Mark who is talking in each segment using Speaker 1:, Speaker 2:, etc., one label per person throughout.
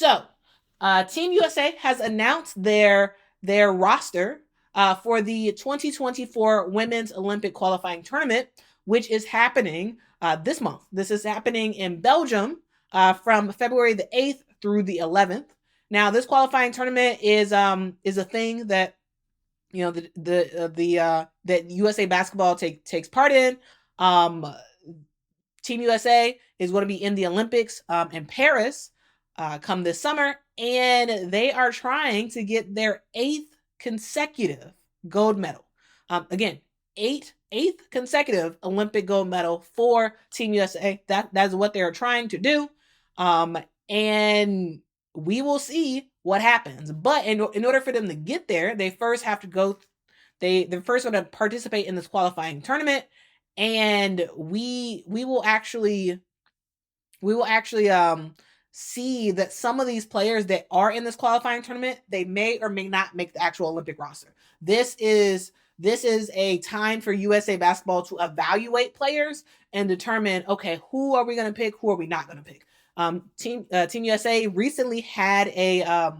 Speaker 1: So, Team USA has announced their roster for the 2024 Women's Olympic Qualifying Tournament, which is happening this month. This is happening in Belgium from February the 8th through the 11th. Now, this qualifying tournament is a thing that that USA basketball takes part in. Team USA is going to be in the Olympics in Paris come this summer, and they are trying to get their 8th consecutive gold medal. Again, eighth consecutive Olympic gold medal for Team USA. That's what they're trying to do, and we will see what happens. But in order for them to get there, they first have to go. They're first going to participate in this qualifying tournament, and we will actually see that some of these players that are in this qualifying tournament, they may or may not make the actual Olympic roster. This is a time for USA basketball to evaluate players and determine, okay, who are we going to pick? Who are we not going to pick? Team USA recently had a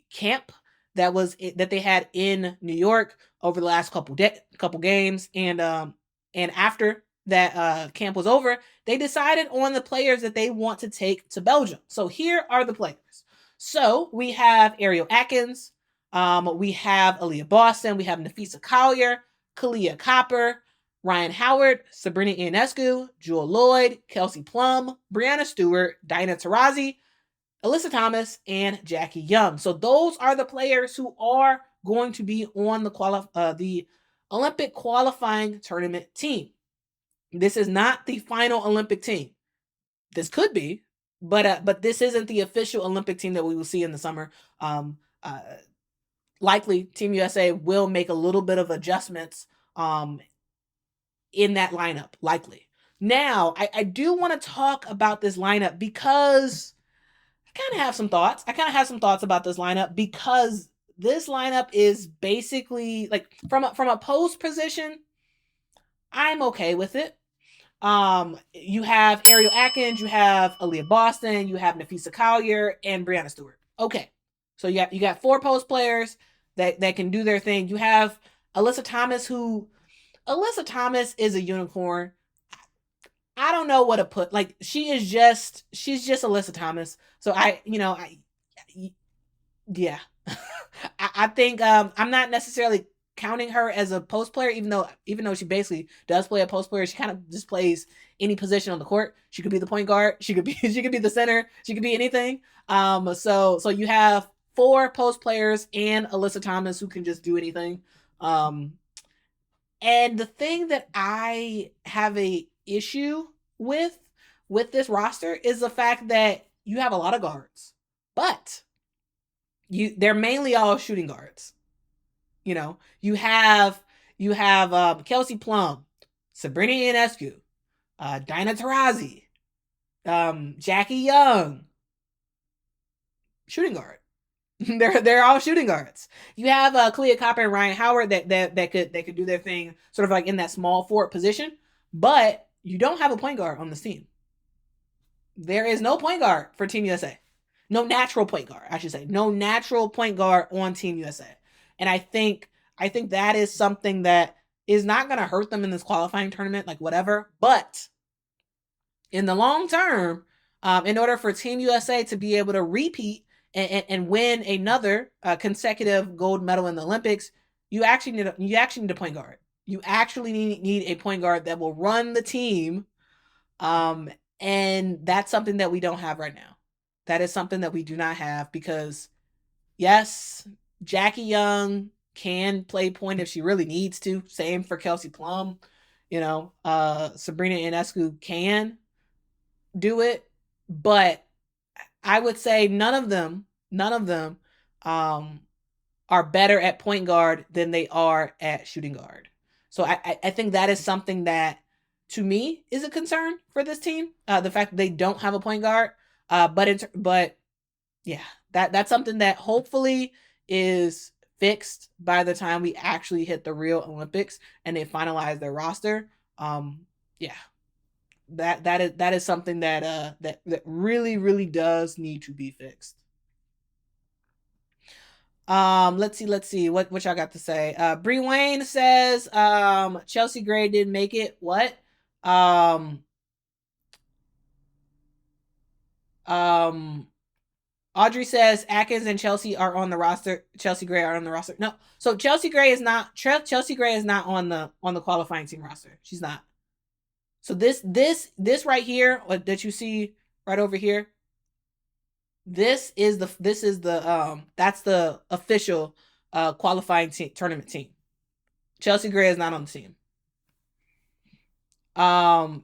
Speaker 1: camp that they had in New York over the last couple games, and after that camp was over, they decided on the players that they want to take to Belgium. So here are the players. So we have Ariel Atkins, we have Aliyah Boston, we have Napheesa Collier, Kahleah Copper, Rhyne Howard, Sabrina Ionescu, Jewell Loyd, Kelsey Plum, Breanna Stewart, Taurasi, Alyssa Thomas, and Jackie Young. So those are the players who are going to be on the Olympic qualifying tournament team. This is not the final Olympic team. This could be, but this isn't the official Olympic team that we will see in the summer. Likely, Team USA will make a little bit of adjustments in that lineup. Likely. Now, I do want to talk about this lineup because I kind of have some thoughts. About this lineup because this lineup is basically like from a post position. I'm okay with it. You have Ariel Atkins, you have Aliyah Boston, you have Napheesa Collier, and Breanna Stewart. Okay, so you got 4 post players that can do their thing. You have Alyssa Thomas is a unicorn. I don't know what to put. Like she's just Alyssa Thomas. So yeah. I think I'm not necessarily counting her as a post player, even though she basically does play a post player. She kind of just plays any position on the court. She could be the point guard. She could be the center. She could be anything. So you have 4 post players and Alyssa Thomas who can just do anything. And the thing that I have a issue with this roster is the fact that you have a lot of guards, but they're mainly all shooting guards. You have Kelsey Plum, Sabrina Ionescu, Taurasi, Jackie Young, shooting guard. they're all shooting guards. You have Kahleah Copper and Rhyne Howard that could do their thing sort of like in that small forward position, but you don't have a point guard on this team. There is no point guard for Team USA. No natural point guard, I should say. No natural point guard on Team USA. And I think that is something that is not going to hurt them in this qualifying tournament, like whatever. But in the long term, in order for Team USA to be able to repeat and win another consecutive gold medal in the Olympics, you actually need a point guard. You actually need a point guard that will run the team, and that's something that we don't have right now. That is something that we do not have because, yes, Jackie Young can play point if she really needs to. Same for Kelsey Plum. Sabrina Ionescu can do it, but I would say none of them are better at point guard than they are at shooting guard. So I think that is something that, to me, is a concern for this team. The fact that they don't have a point guard. But yeah, that's something that hopefully is fixed by the time we actually hit the real Olympics and they finalize their roster. Yeah. that is something that really does need to be fixed. Let's see what y'all got to say. Bree Wayne says Chelsea Gray didn't make it. What? Audrey says Atkins and Chelsea are on the roster. Chelsea Gray are on the roster. No, so Chelsea Gray is not on the qualifying team roster. She's not. So this right here that you see right over here, this is the that's the official qualifying tournament team. Chelsea Gray is not on the team. I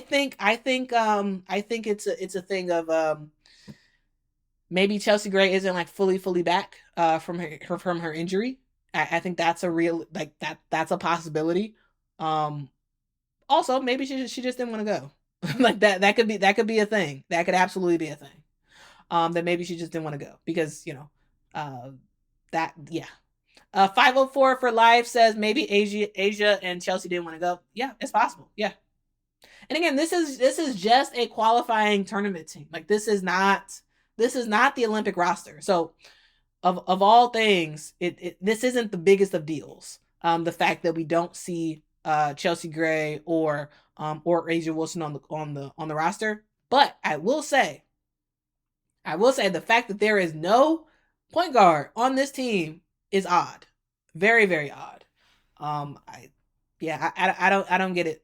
Speaker 1: think it's a thing of maybe Chelsea Gray isn't like fully back from her injury. I think that's a real that's a possibility. Also maybe she just didn't want to go. Like that could be a thing. That could absolutely be a thing. That maybe she just didn't want to go because, that, yeah. 504 for life says maybe Asia and Chelsea didn't want to go. Yeah, it's possible. Yeah. And again, this is just a qualifying tournament team. Like this is not the Olympic roster. So of all things, this isn't the biggest of deals. The fact that we don't see Chelsea Gray or Asia Wilson on the roster. But I will say the fact that there is no point guard on this team is odd. Very odd. I don't get it.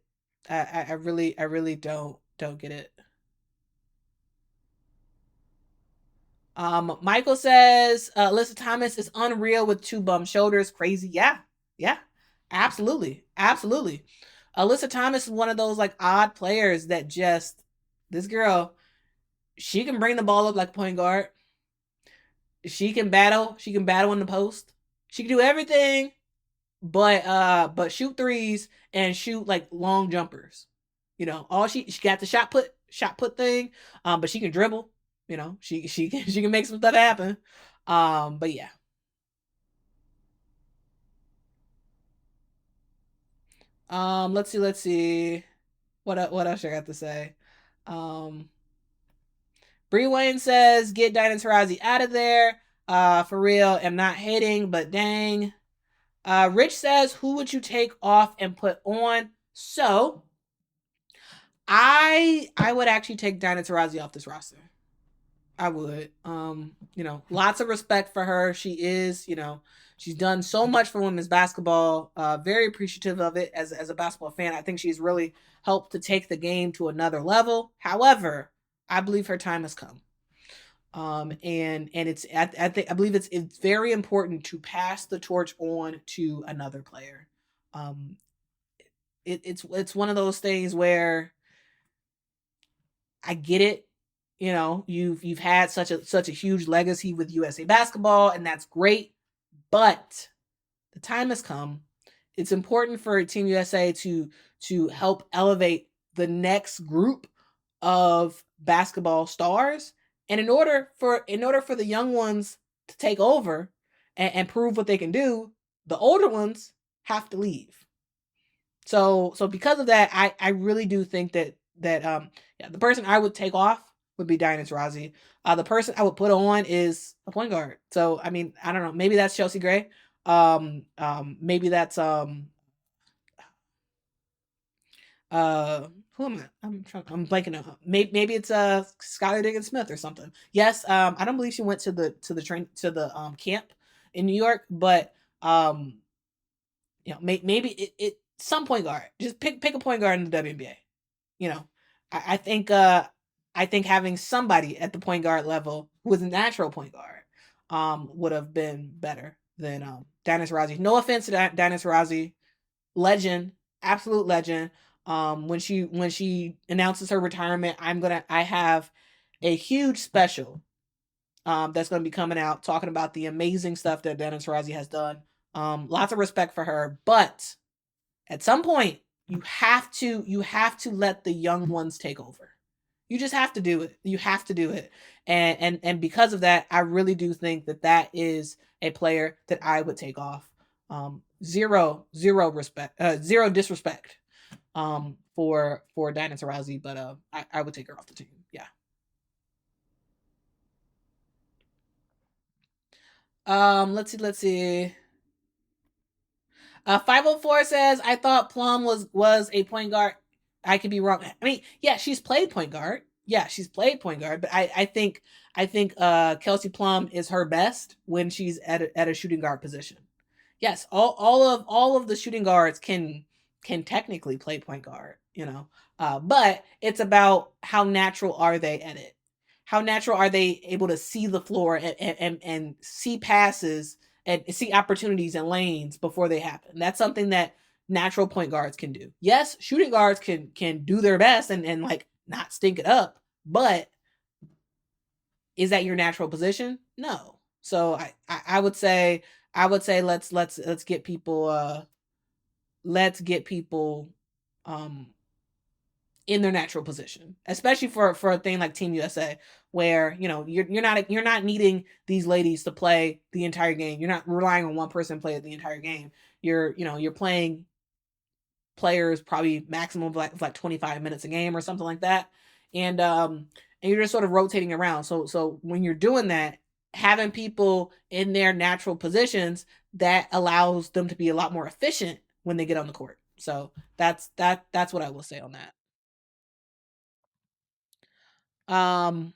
Speaker 1: I really don't get it. Michael says Alyssa Thomas is unreal with 2 bum shoulders. Crazy. Yeah. Absolutely. Alyssa Thomas is one of those like odd players that just, this girl, she can bring the ball up like a point guard. She can battle in the post. She can do everything but shoot threes and shoot like long jumpers. All she got the shot put thing, but she can dribble. She can make some stuff happen. But yeah. Let's see. What else I got to say? Bree Wayne says, get Diana Taurasi out of there. For real, am not hating, but dang. Rich says, who would you take off and put on? So, I would actually take Diana Taurasi off this roster. I would. Lots of respect for her. She is, she's done so much for women's basketball. Very appreciative of it as a basketball fan. I think she's really helped to take the game to another level. However, I believe her time has come. And it's I believe it's very important to pass the torch on to another player. It's one of those things where I get it. You've had such a huge legacy with USA basketball, and that's great. But the time has come. It's important for Team USA to help elevate the next group of basketball stars. And in order for the young ones to take over and prove what they can do, the older ones have to leave. So because of that, I really do think that the person I would take off would be Diana Taurasi. The person I would put on is a point guard. So I mean, I don't know. Maybe that's Chelsea Gray. Maybe that's who am I? I'm blanking out. Maybe it's Skylar Diggins Smith or something. Yes, I don't believe she went to the camp in New York, but maybe it some point guard. Just pick a point guard in the WNBA. I think having somebody at the point guard level who is a natural point guard would have been better than Diana Taurasi. No offense to Diana Taurasi, legend, absolute legend. When she announces her retirement, I have a huge special that's going to be coming out talking about the amazing stuff that Diana Taurasi has done. Lots of respect for her, but at some point you have to let the young ones take over. You just have to do it. You have to do it. And because of that, I really do think that is a player that I would take off. Zero disrespect for Diana Taurasi, but I would take her off the team. Yeah. Let's see. 504 says, I thought Plum was a point guard. I could be wrong. I mean, yeah, she's played point guard. Yeah, she's played point guard, but I think Kelsey Plum is her best when she's at a shooting guard position. Yes, all of the shooting guards can technically play point guard, but it's about how natural are they at it. How natural are they able to see the floor and see passes and see opportunities and lanes before they happen. That's something that natural point guards can do. Yes, shooting guards can do their best and like not stink it up, but is that your natural position? No. So I would say let's get people um in their natural position, especially for a thing like Team USA, where you're not needing these ladies to play the entire game. You're not relying on one person to play the entire game. You're playing players probably maximum of like 25 minutes a game or something like that, and you're just sort of rotating around. So when you're doing that, having people in their natural positions, that allows them to be a lot more efficient when they get on the court. So that's what I will say on that. Um,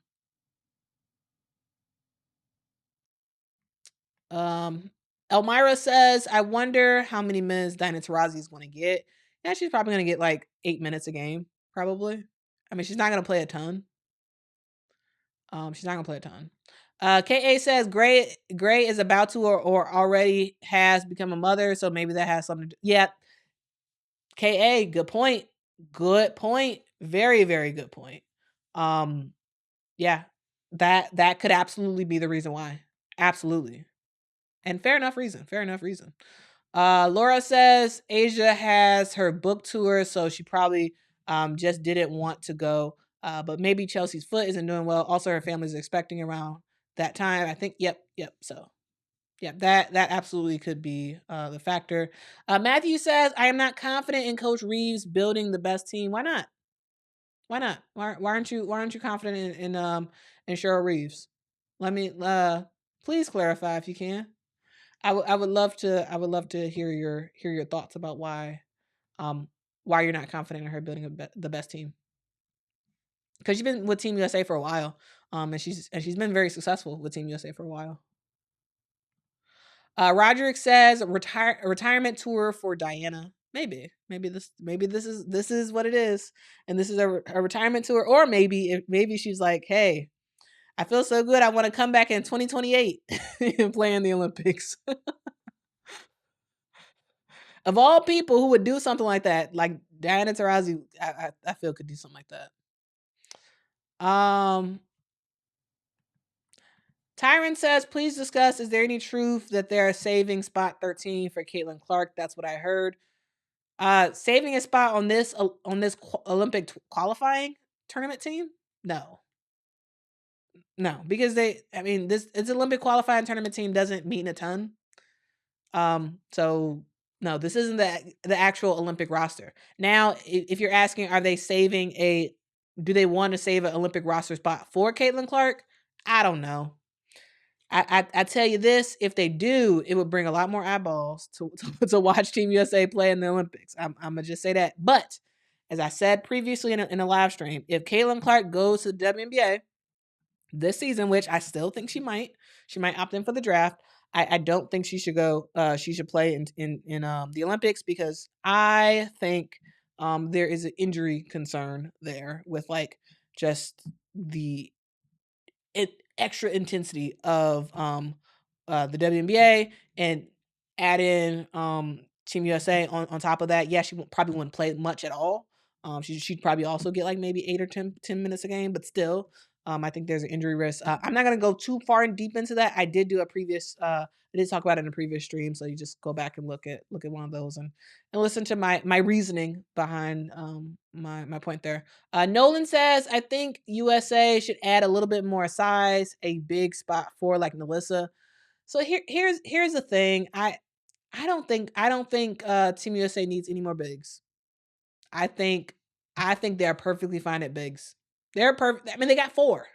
Speaker 1: Elmira says, I wonder how many minutes Diana Taurasi is going to get. Yeah, she's probably going to get like 8 minutes a game, probably. I mean, she's not going to play a ton. She's not going to play a ton. KA says Gray is about to or already has become a mother, so maybe that has something to do. Yeah. KA, good point. Good point. Very, very good point. Yeah. That could absolutely be the reason why. Absolutely. And fair enough reason. Fair enough reason. Laura says Asia has her book tour, so she probably just didn't want to go. But maybe Chelsea's foot isn't doing well. Also, her family's expecting around that time. I think. Yep. So, yeah, that absolutely could be the factor. Matthew says, I am not confident in Coach Reeves building the best team. Why not? Why not? Why aren't you confident in Cheryl Reeves? Let me please clarify if you can. I would love to hear your thoughts about um why you're not confident in her building the best team, because you've been with Team USA for a while, and she's been very successful with Team USA for a while. Roderick says retirement tour for Diana. Maybe this is what it is, and this is a retirement tour, or maybe she's like, hey, I feel so good, I want to come back in 2028 and play in the Olympics. Of all people who would do something like that, like Diana Taurasi, I feel could do something like that. Tyron says, please discuss, is there any truth that they're saving spot 13 for Caitlin Clark? That's what I heard. Saving a spot on this Olympic qualifying tournament team? No. No, because this it's Olympic qualifying tournament team doesn't mean a ton. So no, this isn't the actual Olympic roster. Now, if you're asking, are they do they want to save an Olympic roster spot for Caitlin Clark? I don't know. I tell you this, if they do, it would bring a lot more eyeballs to watch Team USA play in the Olympics. I'm gonna just say that. But as I said previously in a live stream, if Caitlin Clark goes to the WNBA this season, which I still think she might opt in for the draft. I don't think she should go. She should play in the Olympics, because I think there is an injury concern there with like just the extra intensity of the WNBA, and add in Team USA on top of that. Yeah, she probably wouldn't play much at all. She'd probably also get like maybe 8 or 10 minutes a game, but still, I think there's an injury risk. I'm not gonna go too far and deep into that. I did do a previous. I did talk about it in a previous stream, so you just go back and look at one of those and listen to my reasoning behind my point there. Nolan says, I think USA should add a little bit more size, a big spot for like Alyssa. So here's the thing. I don't think Team USA needs any more bigs. I think they're perfectly fine at bigs. They're perfect. I mean, they got 4.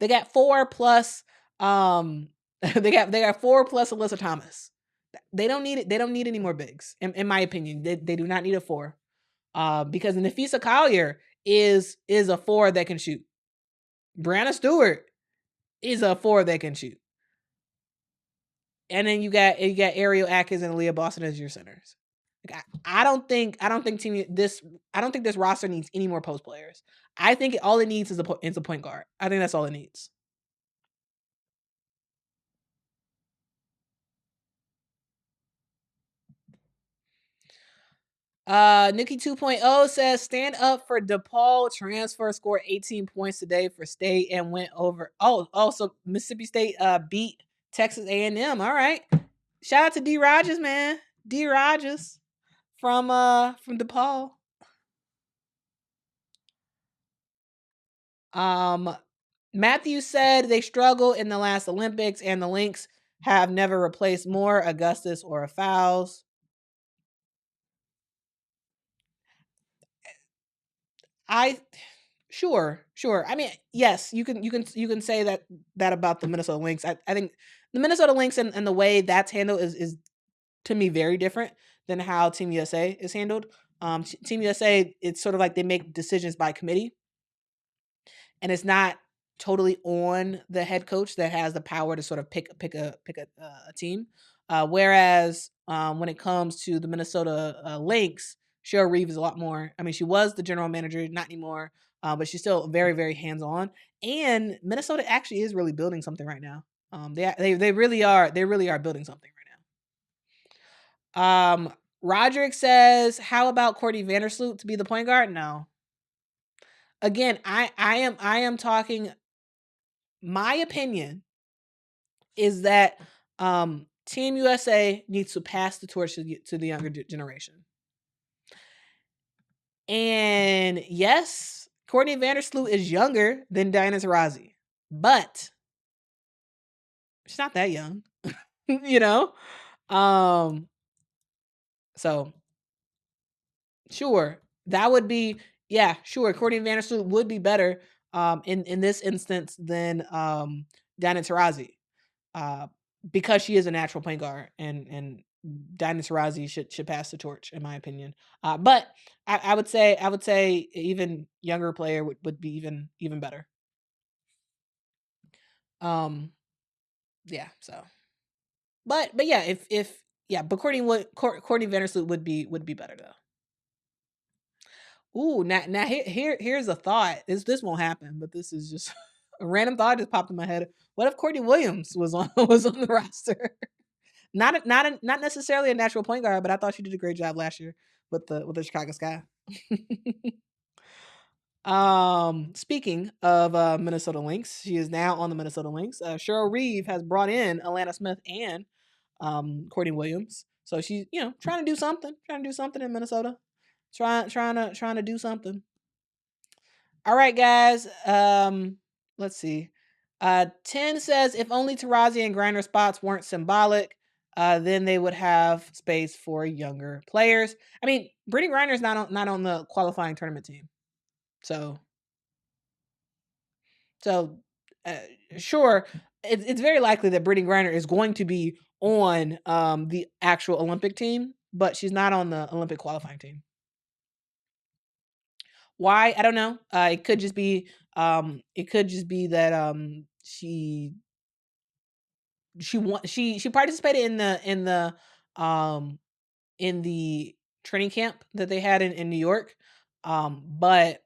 Speaker 1: They got 4 plus they got 4 plus Alyssa Thomas. They don't need it. They don't need any more bigs. In my opinion, they do not need a 4. Because Napheesa Collier is a 4 that can shoot. Breanna Stewart is a 4 that can shoot. And then you got Ariel, Atkins, and Aliyah Boston as your centers. Like, I don't think this roster needs any more post players. I think all it needs is a point guard. I think that's all it needs. Nikki 2.0 says stand up for DePaul transfer, scored 18 points today for state and went over. So Mississippi State beat Texas A&M. All right. Shout out to D Rogers, man. D Rogers from DePaul. Matthew said they struggled in the last Olympics and the Lynx have never replaced more Augustus or Fouls. Sure. I mean, yes, you can say that about the Minnesota Lynx. I think the Minnesota Lynx and the way that's handled is to me very different than how Team USA is handled. Team USA, it's sort of like they make decisions by committee, and it's not totally on the head coach that has the power to sort of pick a team. Whereas when it comes to the Minnesota Lynx, Cheryl Reeve is a lot more. I mean, she was the general manager, not anymore, but she's still very, very hands on. And Minnesota actually is really building something right now. They really are. They really are building something right now. Roderick says, "How about Courtney Vandersloot to be the point guard?" No. Again, I am talking. My opinion is that Team USA needs to pass the torch to the younger generation. And yes, Courtney Vandersloot is younger than Diana Taurasi, but she's not that young, you know? So sure, that would be, yeah, sure. Courtney Vandersloot would be better in this instance than Diana Taurasi. Because she is a natural point guard, and Diana Taurasi should pass the torch, in my opinion. But I would say even younger player would be even better. Yeah. So, but yeah, if yeah, but Courtney Vandersloot would be better though. Ooh, now here's a thought. This won't happen, but this is just a random thought just popped in my head. What if Courtney Williams was on the roster? Not necessarily a natural point guard, but I thought she did a great job last year with the Chicago Sky. Speaking of Minnesota Lynx, she is now on the Minnesota Lynx. Cheryl Reeve has brought in Alana Smith and Courtney Williams. So she's, trying to do something in Minnesota. Trying to do something. All right, guys. Let's see. 10 says if only Taurasi and Griner spots weren't symbolic, then they would have space for younger players. I mean, Brittany Griner's not on the qualifying tournament team, so sure, it's very likely that Brittany Griner is going to be on the actual Olympic team, but she's not on the Olympic qualifying team. Why? I don't know. It could just be that she participated in the training camp that they had in New York. But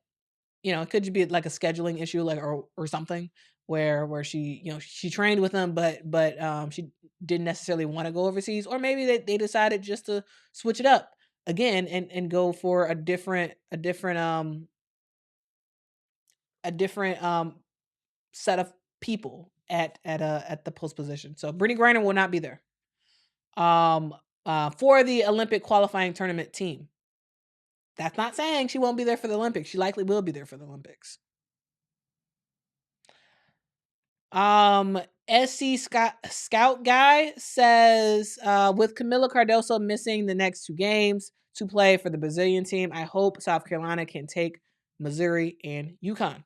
Speaker 1: it could just be like a scheduling issue, like or something where she she trained with them, but she didn't necessarily want to go overseas, or maybe they decided just to switch it up again and go for a different set of people at the post position. So Brittany Griner will not be there for the Olympic qualifying tournament team. That's not saying she won't be there for the Olympics. She likely will be there for the Olympics. SC Scout guy says with Camila Cardoso missing the next 2 games, to play for the Brazilian team. I hope South Carolina can take Missouri and UConn.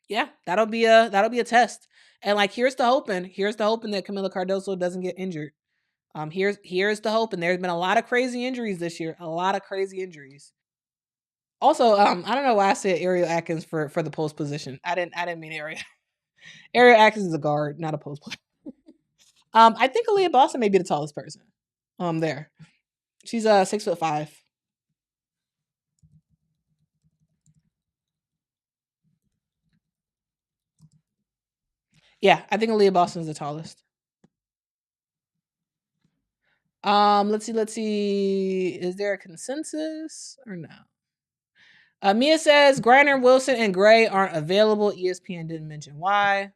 Speaker 1: Yeah, that'll be a test. And like, here's the hoping that Camila Cardoso doesn't get injured. Here's the hope, and there's been a lot of crazy injuries this year. A lot of crazy injuries. Also, I don't know why I said Ariel Atkins for the post position. I didn't mean Ariel. Ariel Atkins is a guard, not a post player. I think Aliyah Boston may be the tallest person. There. She's 6'5". Yeah, I think Aliyah Boston is the tallest. Let's see. Is there a consensus or no? Mia says Griner, Wilson, and Gray aren't available. ESPN didn't mention why.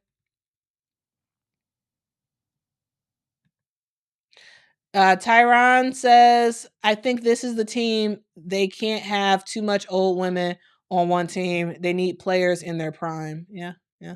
Speaker 1: Tyron says, I think this is the team. They can't have too much old women on one team. They need players in their prime. Yeah, yeah.